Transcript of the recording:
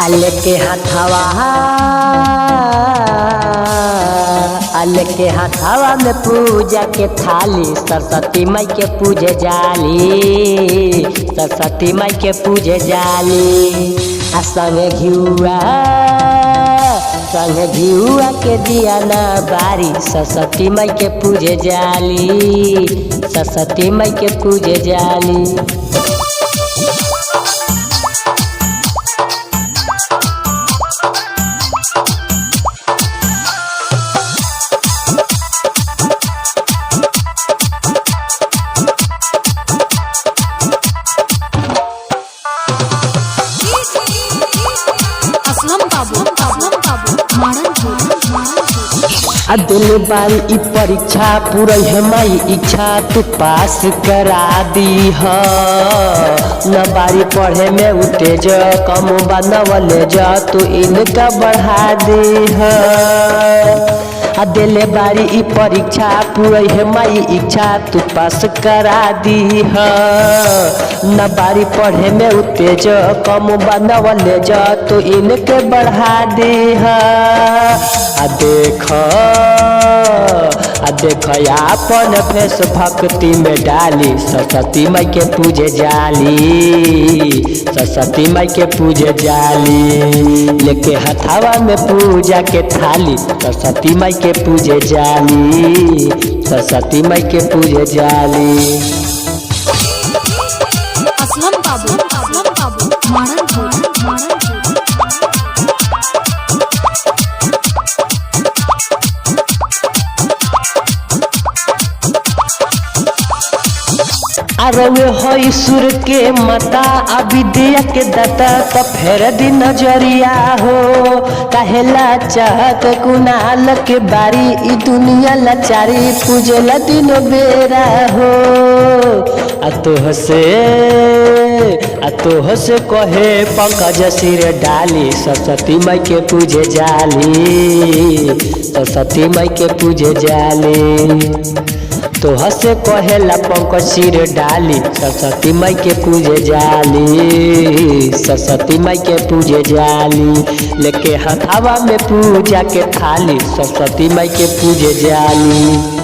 आले के हाथावा में पूजा के थाली सरस्वती माई के पूजे जाली, सरस्वती माई के पूजे जाली। आ संगे घिउआ के दिया ना बारी सरस्वती माई के पूजे जाली, सरस्वती माई के पूजे जाली। दिल बारी ई परीक्षा पूरा है माई इच्छा तू पास करा दी ह। न बारी पढ़े में उतेज कम बनवले जा तू इनका बढ़ा दी ह। दिल बारी ई परीक्षा पूरा है माई इच्छा तू पास करा दी ह। न बारी पढ़े में उतेज कम बनवले जा तू इनके बढ़ा दी ह। देख अपन फेस भक्ति में डाली सरस्वती माई के पूजे जाली, सरस्वती माई के पूजे जाली। लेके हथावा में पूजा के थाली सरस्वती माई के पूजे जाली, सरस्वती माई के पूजे जाली। असलम बाबू अरवे हई सुर के मता अविद्या के दाता तो फेर दी नजरिया हो। कहेला चाहत कुनाल के बारी ई दुनिया लाचारी पूजला दिन बेरा हो। तोह से कहे पंकज सिर डाली सरस्वती माई के पूजे जाली, सरस्वती माई के पूजे जाली। तोह से कहेला पंकज सिर डाली सरस्वती माई के पूजे जाली, सरस्वती माई के पूजे जाली। लेके हथावा में पूजा के थाली सरस्वती माई के पूजे जाली।